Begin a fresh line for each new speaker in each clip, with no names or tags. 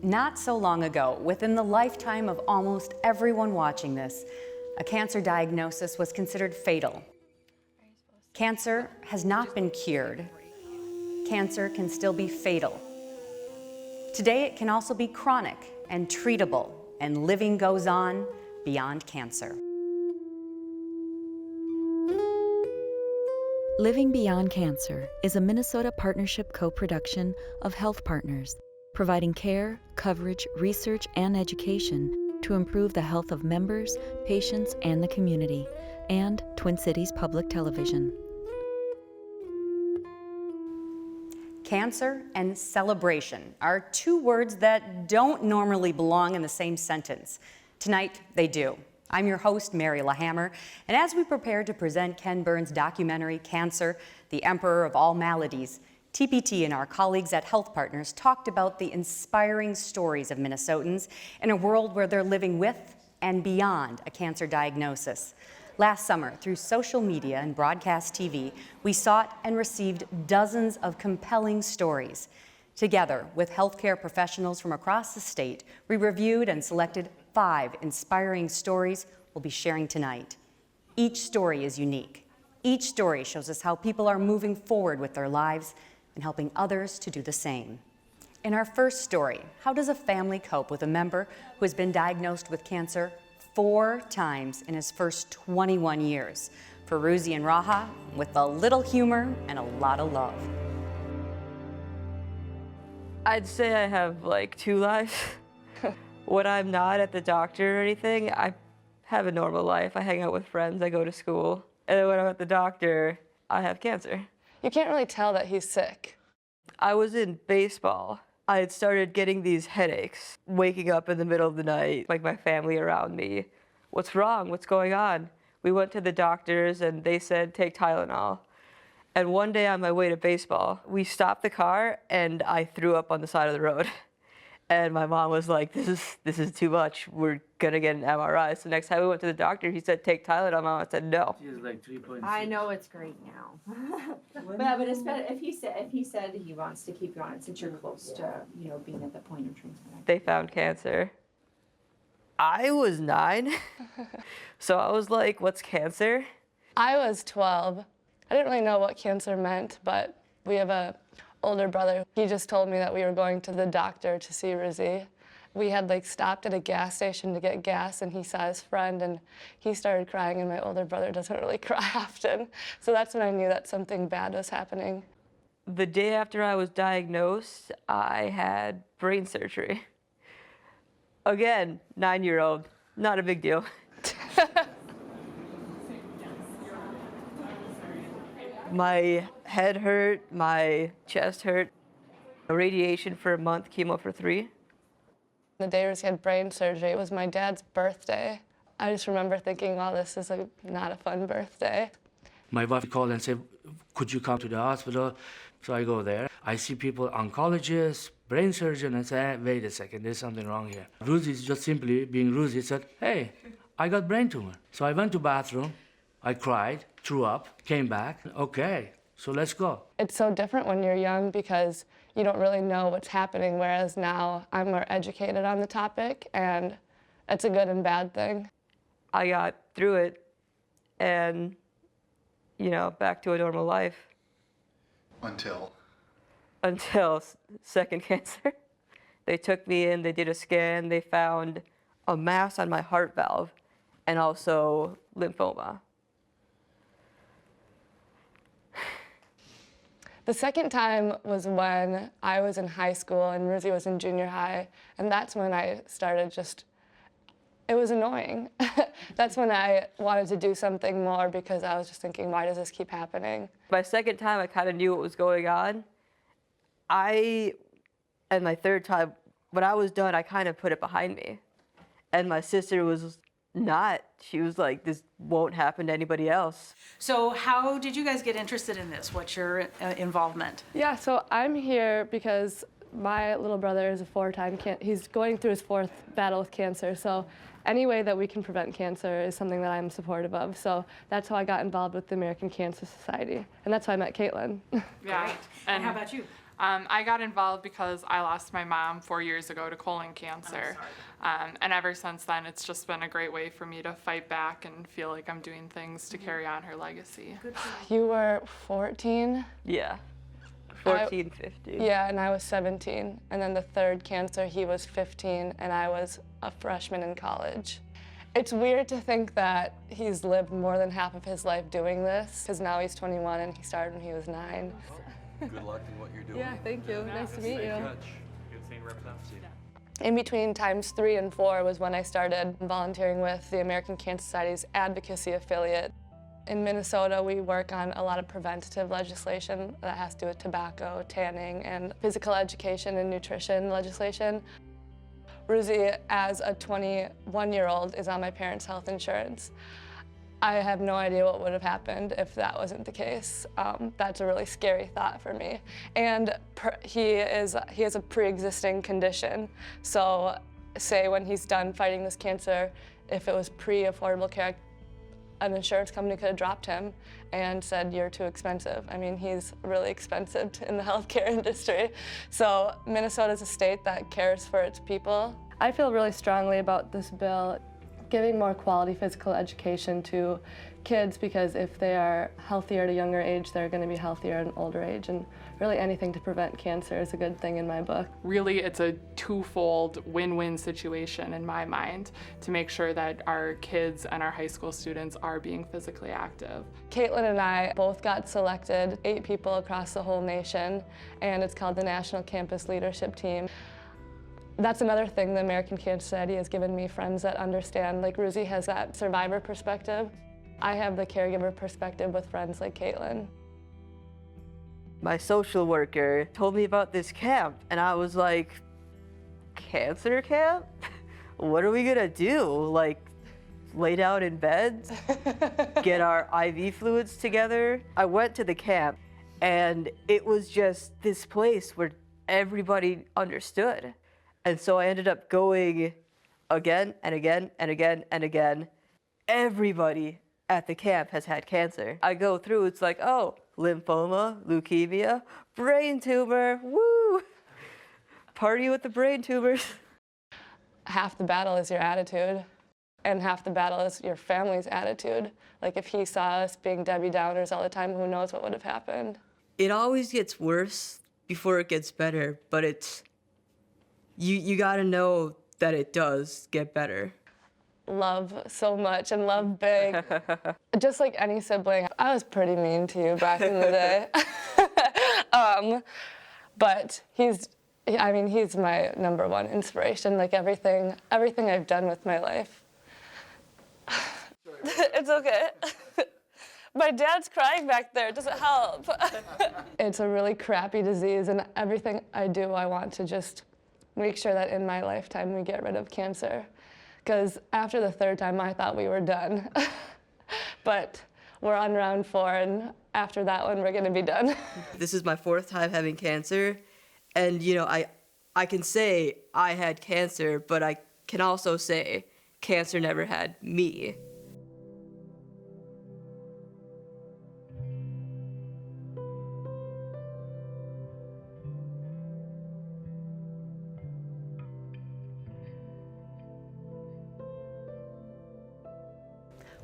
Not so long ago, within the lifetime of almost everyone watching this, a cancer diagnosis was considered fatal. Cancer has not been cured. Cancer can still be fatal. Today, it can also be chronic and treatable, and living goes on beyond cancer.
Living Beyond Cancer is a Minnesota partnership co-production of HealthPartners, providing care, coverage, research, and education to improve the health of members, patients, and the community, and Twin Cities Public Television.
Cancer and celebration are two words that don't normally belong in the same sentence. Tonight, they do. I'm your host, Mary LaHammer, and as we prepare to present Ken Burns' documentary, Cancer, the Emperor of All Maladies, TPT and our colleagues at HealthPartners talked about the inspiring stories of Minnesotans in a world where they're living with and beyond a cancer diagnosis. Last summer, through social media and broadcast TV, we sought and received dozens of compelling stories. Together with healthcare professionals from across the state, we reviewed and selected 5 inspiring stories we'll be sharing tonight. Each story is unique. Each story shows us how people are moving forward with their lives and helping others to do the same. In our first story, how does a family cope with a member who has been diagnosed with cancer 4 times in his first 21 years? For Ruzi and Raha, with a little humor and a lot of love.
I'd say I have like 2 lives. When I'm not at the doctor or anything, I have a normal life. I hang out with friends, I go to school. And then when I'm at the doctor, I have cancer.
You can't really tell that he's sick.
I was in baseball. I had started getting these headaches, waking up in the middle of the night, like my family around me. What's wrong? What's going on? We went to the doctors and they said, take Tylenol. And one day on my way to baseball, we stopped the car and I threw up on the side of the road. And my mom was like, this is too much. We're gonna get an MRI. So next time we went to the doctor, he said, take Tylenol. Mom said, no.
She was like 3.6.
I know it's great now. but it's better if he said he wants to keep you on it since you're close to, being at the point of transplant.
They found cancer. I was 9. So I was like, what's cancer?
I was 12. I didn't really know what cancer meant, but we have a older brother. He just told me that we were going to the doctor to see Ruzi. We had stopped at a gas station to get gas, and he saw his friend and he started crying, and my older brother doesn't really cry often. So that's when I knew that something bad was happening.
The day after I was diagnosed, I had brain surgery. Again, 9-year-old, not a big deal. My head hurt, my chest hurt. Radiation for a month, chemo for 3.
The day Ruzi had brain surgery, it was my dad's birthday. I just remember thinking, wow, this is not a fun birthday.
My wife called and said, could you come to the hospital? So I go there. I see people, oncologists, brain surgeon, and say, wait a second, there's something wrong here. Ruzi just simply, being Ruzi, said, hey, I got brain tumor. So I went to bathroom, I cried, threw up, came back. Okay, so let's go.
It's so different when you're young because you don't really know what's happening, whereas now I'm more educated on the topic, and it's a good and bad thing.
I got through it and, back to a normal life. Until second cancer. They took me in, they did a scan, they found a mass on my heart valve and also lymphoma.
The second time was when I was in high school and Ruzi was in junior high, and that's when I started it was annoying. That's when I wanted to do something more because I was just thinking, why does this keep happening?
My second time, I kind of knew what was going on. And my third time, when I was done, I kind of put it behind me. And my sister was not. She was like, this won't happen to anybody else.
So how did you guys get interested in this? What's your involvement?
Yeah, so I'm here because my little brother is he's going through his 4th battle with cancer. So any way that we can prevent cancer is something that I'm supportive of. So that's how I got involved with the American Cancer Society. And that's how I met Caitlin.
Right. And how about you?
I got involved because I lost my mom 4 years ago to colon cancer. And ever since then, it's just been a great way for me to fight back and feel like I'm doing things to carry on her legacy.
You were 14?
Yeah, 14, 15.
Yeah, and I was 17. And then the third cancer, he was 15, and I was a freshman in college. It's weird to think that he's lived more than half of his life doing this, because now he's 21 and he started when he was 9.
Good luck in what you're doing.
Yeah, thank you. Nice to meet you.
Good seeing representative.
In between times 3 and 4 was when I started volunteering with the American Cancer Society's advocacy affiliate. In Minnesota, we work on a lot of preventative legislation that has to do with tobacco, tanning, and physical education and nutrition legislation. Ruzi, as a 21-year-old, is on my parents' health insurance. I have no idea what would have happened if that wasn't the case. That's a really scary thought for me. And he has a pre-existing condition. So say when he's done fighting this cancer, if it was pre-Affordable Care Act, an insurance company could have dropped him and said, you're too expensive. I mean, he's really expensive in the healthcare industry. So Minnesota's a state that cares for its people. I feel really strongly about this bill, giving more quality physical education to kids, because if they are healthier at a younger age, they're going to be healthier at an older age. And really anything to prevent cancer is a good thing in my book.
Really, it's a twofold win-win situation in my mind to make sure that our kids and our high school students are being physically active.
Caitlin and I both got selected, 8 people across the whole nation, and it's called the National Campus Leadership Team. That's another thing the American Cancer Society has given me, friends that understand. Like Ruzi has that survivor perspective. I have the caregiver perspective with friends like Caitlin.
My social worker told me about this camp, and I was like, cancer camp? What are we gonna do? Like, lay down in beds? Get our IV fluids together? I went to the camp, and it was just this place where everybody understood. And so I ended up going again and again and again and again. Everybody at the camp has had cancer. I go through, it's like, oh, lymphoma, leukemia, brain tumor, woo! Party with the brain tumors.
Half the battle is your attitude, and half the battle is your family's attitude. Like if he saw us being Debbie Downers all the time, who knows what would have happened.
It always gets worse before it gets better, but it's, you gotta know that it does get better.
Love so much and love big. Just like any sibling, I was pretty mean to you back in the day. But he's my #1 inspiration, like everything I've done with my life. It's okay. My dad's crying back there, does it help? It's a really crappy disease, and everything I do, I want to just make sure that in my lifetime we get rid of cancer. Because after the 3rd time, I thought we were done. But we're on round 4, and after that one, we're gonna be done.
This is my 4th time having cancer, and you know, I can say I had cancer, but I can also say cancer never had me.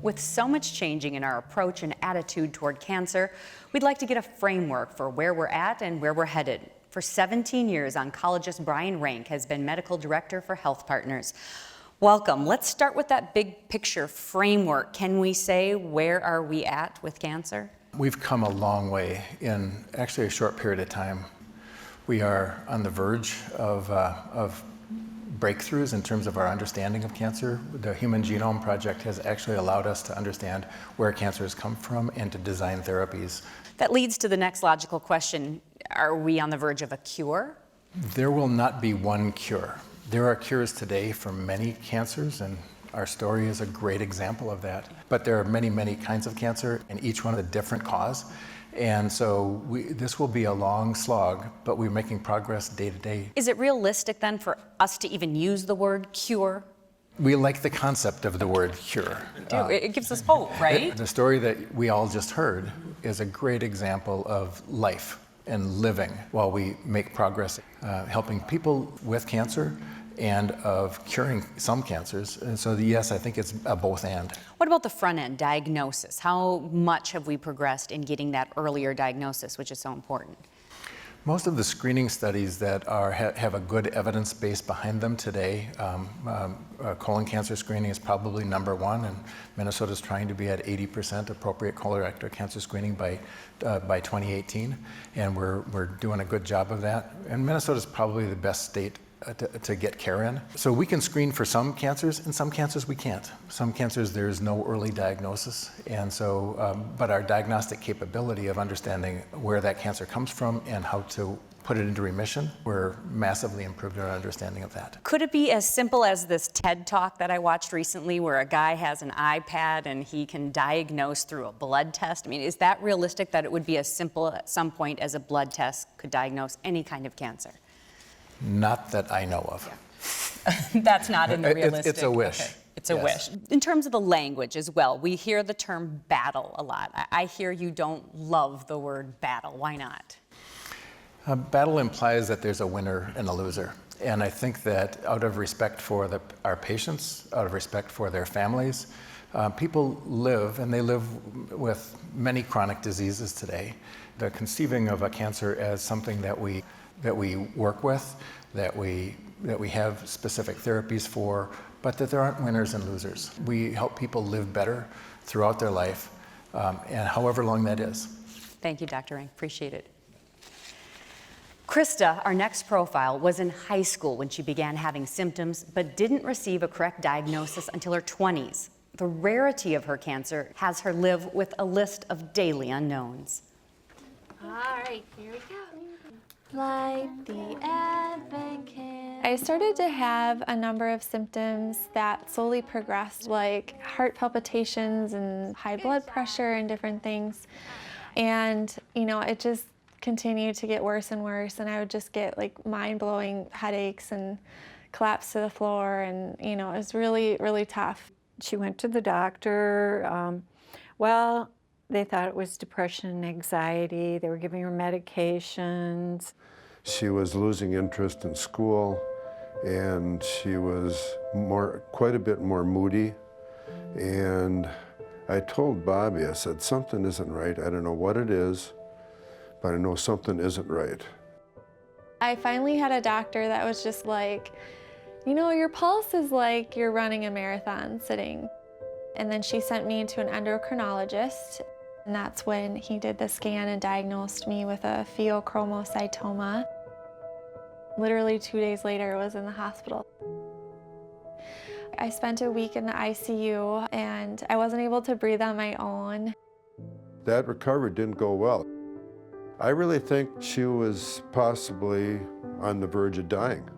With so much changing in our approach and attitude toward cancer, we'd like to get a framework for where we're at and where we're headed. For 17 years, oncologist Brian Rank has been medical director for HealthPartners. Welcome. Let's start with that big picture framework. Can we say, where are we at with cancer?
We've come a long way in actually a short period of time. We are on the verge of breakthroughs in terms of our understanding of cancer. The Human Genome Project has actually allowed us to understand where cancer has come from and to design therapies.
That leads to the next logical question. Are we on the verge of a cure?
There will not be one cure. There are cures today for many cancers, and our story is a great example of that. But there are many, many kinds of cancer, and each one a different cause. And so this will be a long slog, but we're making progress day to day.
Is it realistic then for us to even use the word cure?
We like the concept of the word cure.
It gives us hope, right?
The story that we all just heard is a great example of life and living while we make progress, helping people with cancer and of curing some cancers. And so yes, I think it's a both and.
What about the front end, diagnosis? How much have we progressed in getting that earlier diagnosis, which is so important?
Most of the screening studies that have a good evidence base behind them today, colon cancer screening is probably number one, and Minnesota's trying to be at 80% appropriate colorectal cancer screening by 2018, and we're doing a good job of that. And Minnesota's probably the best state to get care in. So we can screen for some cancers, and some cancers we can't. Some cancers there's no early diagnosis, and so, but our diagnostic capability of understanding where that cancer comes from and how to put it into remission, we're massively improved in our understanding of that.
Could it be as simple as this TED Talk that I watched recently where a guy has an iPad and he can diagnose through a blood test? I mean, is that realistic that it would be as simple at some point as a blood test could diagnose any kind of cancer?
Not that I know of.
That's not in the realistic.
It's a wish.
Okay. It's a wish. In terms of the language as well, we hear the term battle a lot. I hear you don't love the word battle. Why not?
Battle implies that there's a winner and a loser. And I think that out of respect for our patients, out of respect for their families, people live, and they live with many chronic diseases today. The conceiving of a cancer as something that we work with, that we have specific therapies for, but that there aren't winners and losers. We help people live better throughout their life, and however long that is.
Thank you, Dr. Rank. Appreciate it. Krista, our next profile, was in high school when she began having symptoms, but didn't receive a correct diagnosis until her 20s. The rarity of her cancer has her live with a list of daily unknowns.
All right, here we go. Light the advent candle.
I started to have a number of symptoms that slowly progressed, like heart palpitations and high blood pressure and different things. And, it just continued to get worse and worse, and I would just get like mind-blowing headaches and collapse to the floor, and, it was really, really tough.
She went to the doctor. They thought it was depression and anxiety. They were giving her medications.
She was losing interest in school, and she was quite a bit more moody. And I told Bobby, I said, something isn't right. I don't know what it is, but I know something isn't right.
I finally had a doctor that was just like, your pulse is like you're running a marathon sitting. And then she sent me to an endocrinologist. And that's when he did the scan and diagnosed me with a pheochromocytoma. Literally 2 days later, I was in the hospital. I spent a week in the ICU, and I wasn't able to breathe on my own.
That recovery didn't go well. I really think she was possibly on the verge of dying.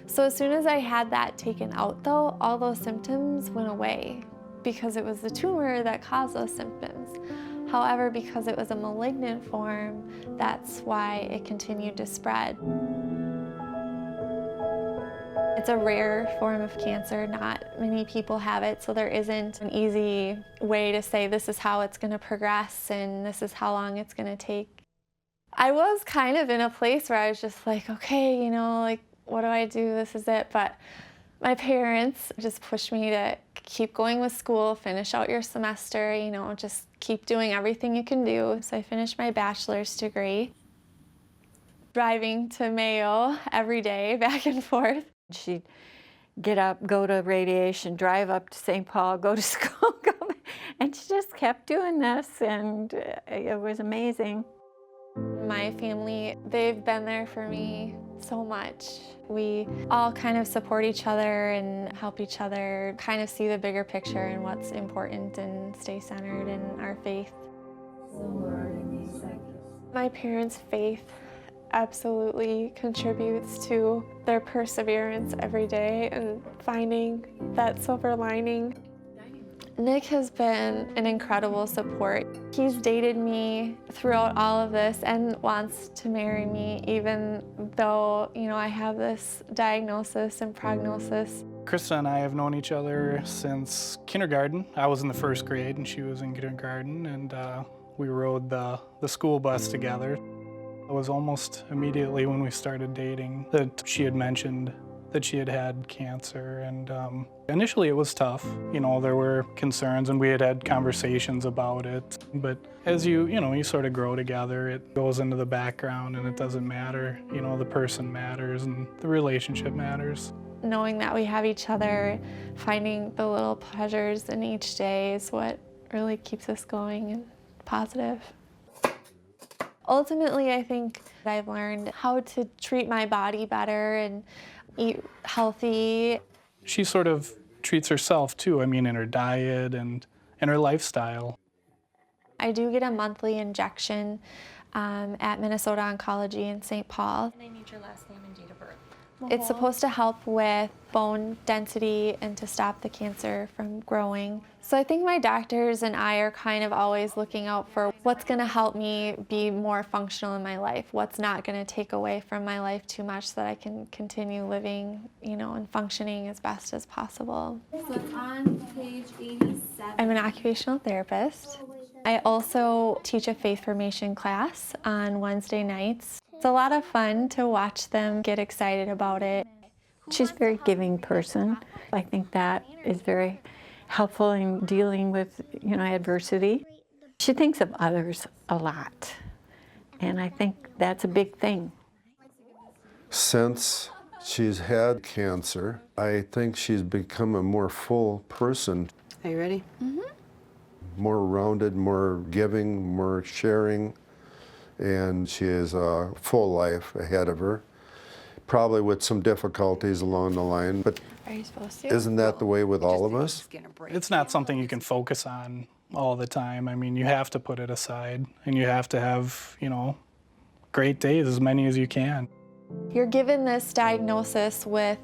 So as soon as I had that taken out, though, all those symptoms went away, because it was the tumor that caused those symptoms. However, because it was a malignant form, that's why it continued to spread. It's a rare form of cancer. Not many people have it, so there isn't an easy way to say this is how it's going to progress and this is how long it's going to take. I was kind of in a place where I was just like, okay, what do I do? This is it. But my parents just pushed me to keep going with school, finish out your semester, just keep doing everything you can do. So I finished my bachelor's degree, driving to Mayo every day, back and forth.
She'd get up, go to radiation, drive up to St. Paul, go to school, go back. And she just kept doing this, and it was amazing.
My family, they've been there for me so much. We all kind of support each other and help each other kind of see the bigger picture and what's important and stay centered in our faith. My parents' faith absolutely contributes to their perseverance every day and finding that silver lining. Nick has been an incredible support. He's dated me throughout all of this and wants to marry me, even though, I have this diagnosis and prognosis.
Krista and I have known each other since kindergarten. I was in the first grade and she was in kindergarten, and we rode the school bus together. It was almost immediately when we started dating that she had mentioned that she had had cancer, and initially it was tough. You know, there were concerns and we had had conversations about it, but as you sort of grow together, it goes into the background and it doesn't matter. You know, the person matters and the relationship matters.
Knowing that we have each other, finding the little pleasures in each day is what really keeps us going and positive. Ultimately, I think I've learned how to treat my body better and eat healthy.
She sort of treats herself too, I mean, in her diet and in her lifestyle.
I do get a monthly injection at Minnesota Oncology in St. Paul.
I need your last name and date of birth.
It's supposed to help with bone density and to stop the cancer from growing. So I think my doctors and I are kind of always looking out for what's going to help me be more functional in my life, what's not going to take away from my life too much so that I can continue living, and functioning as best as possible.
So it's on page 87.
I'm an occupational therapist. I also teach a faith formation class on Wednesday nights. It's a lot of fun to watch them get excited about it.
She's a very giving person. I think that is very helpful in dealing with, adversity. She thinks of others a lot, and I think that's a big thing.
Since she's had cancer, I think she's become a more full person.
Are you ready?
Mm-hmm.
More rounded, more giving, more sharing, and she has a full life ahead of her, probably with some difficulties along the line, but
Are you supposed to?
isn't that the way with all of us?
It's not something you can focus on all the time. I mean, you have to put it aside and you have to have, great days, as many as you can.
You're given this diagnosis with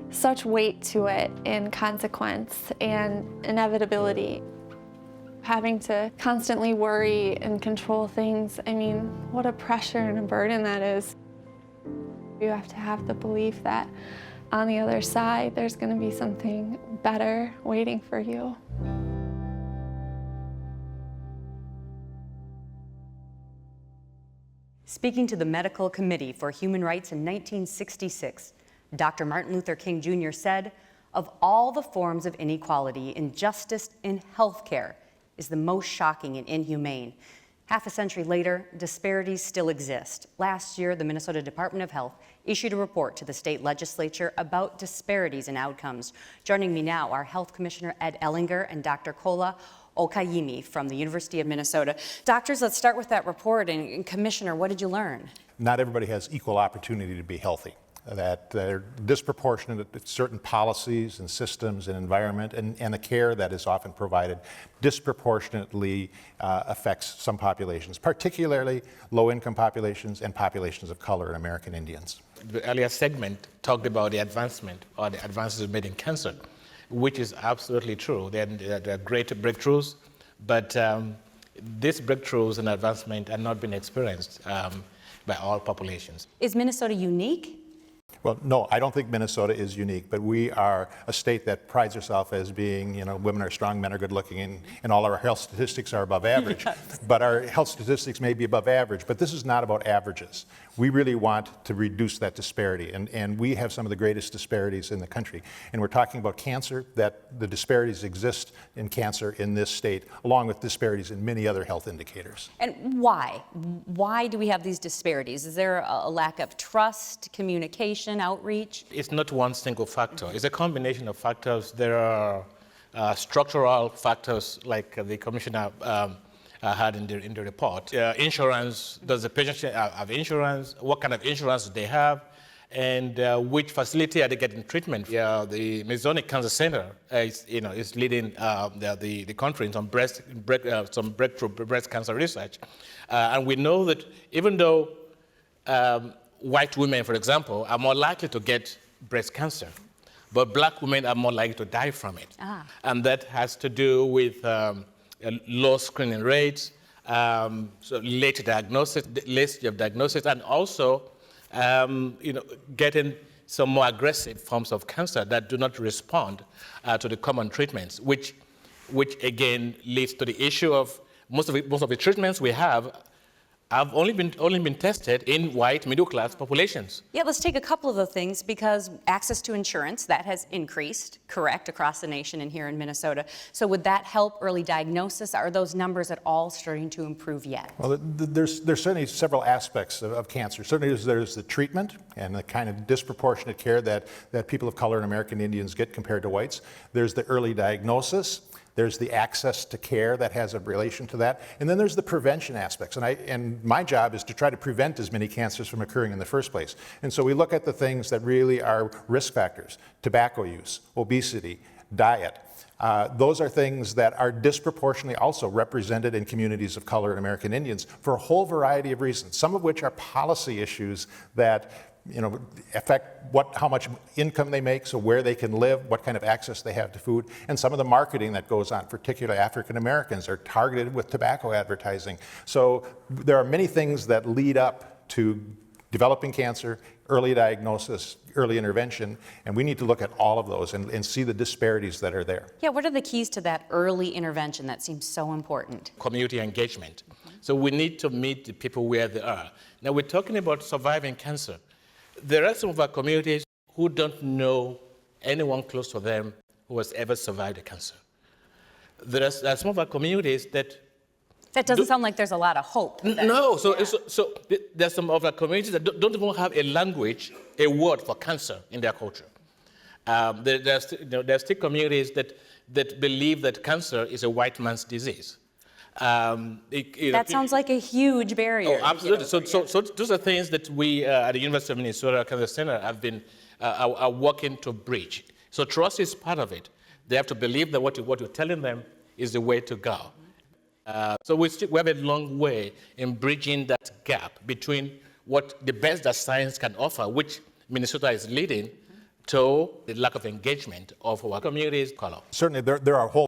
such weight to it and consequence and inevitability. Having to constantly worry and control things, I mean, what a pressure and a burden that is. You have to have the belief that on the other side, there's going to be something better waiting for you.
Speaking to the Medical Committee for Human Rights in 1966, Dr. Martin Luther King Jr. said, "Of all the forms of inequality, injustice in healthcare is the most shocking and inhumane." Half a century later, disparities still exist. Last year, the Minnesota Department of Health issued a report to the state legislature about disparities in outcomes. Joining me now are Health Commissioner Ed Ellinger and Dr. Kola Okayimi from the University of Minnesota. Doctors, let's start with that report. And Commissioner, what did you learn?
Not everybody has equal opportunity to be healthy. That they're disproportionate to certain policies and systems and environment, and the care that is often provided disproportionately affects some populations, particularly low-income populations and populations of color and American Indians.
The earlier segment talked about the advancement or the advances made in cancer, which is absolutely true. There are great breakthroughs, but these breakthroughs and advancement are not being experienced by all populations.
Is Minnesota unique?
Well, no, I don't think Minnesota is unique, but we are a state that prides itself as being, women are strong, men are good looking, and all our health statistics are above average. Yes. But our health statistics may be above average, but this is not about averages. We really want to reduce that disparity, and we have some of the greatest disparities in the country. And we're talking about cancer, that the disparities exist in cancer in this state, along with disparities in many other health indicators.
And why? Why do we have these disparities? Is there a lack of trust, communication, outreach?
It's not one single factor. It's a combination of factors. There are structural factors, like the commissioner had in the report. Insurance, does the patient have insurance? What kind of insurance do they have? And which facility are they getting treatment? The Masonic Cancer Center is leading the country in some breakthrough breast cancer research. And we know that even though white women, for example, are more likely to get breast cancer, but black women are more likely to die from it. And that has to do with low screening rates, so late stage of diagnosis, and also getting some more aggressive forms of cancer that do not respond to the common treatments, which again leads to the issue of most of the treatments we have have only been tested in white middle-class populations.
Yeah, let's take a couple of the things because access to insurance, that has increased, correct, across the nation and here in Minnesota. So would that help early diagnosis? Are those numbers at all starting to improve yet?
Well, there's certainly several aspects of cancer. Certainly there's the treatment and the kind of disproportionate care that people of color and American Indians get compared to whites. There's the early diagnosis. There's the access to care that has a relation to that. And then there's the prevention aspects. And my job is to try to prevent as many cancers from occurring in the first place. And so we look at the things that really are risk factors: tobacco use, obesity, diet. Those are things that are disproportionately also represented in communities of color and American Indians for a whole variety of reasons, some of which are policy issues that affect how much income they make, so where they can live, what kind of access they have to food, and some of the marketing that goes on, particularly African Americans are targeted with tobacco advertising. So there are many things that lead up to developing cancer, early diagnosis, early intervention, and we need to look at all of those and see the disparities that are there.
Yeah, what are the keys to that early intervention that seems so important?
Community engagement. So we need to meet the people where they are. Now we're talking about surviving cancer. There are some of our communities who don't know anyone close to them who has ever survived a cancer. There are some of our communities that...
That doesn't sound like there's a lot of hope.
No, so there's some of our communities that don't even have a language, a word for cancer in their culture. There's still communities that believe that cancer is a white man's disease.
That sounds like a huge barrier.
Oh, absolutely. So those are things that we at the University of Minnesota Cancer Center have been are working to bridge. So trust is part of it. They have to believe that what you're telling them is the way to go. So we have a long way in bridging that gap between what the best that science can offer, which Minnesota is leading, to the lack of engagement of our communities.
Certainly, there are whole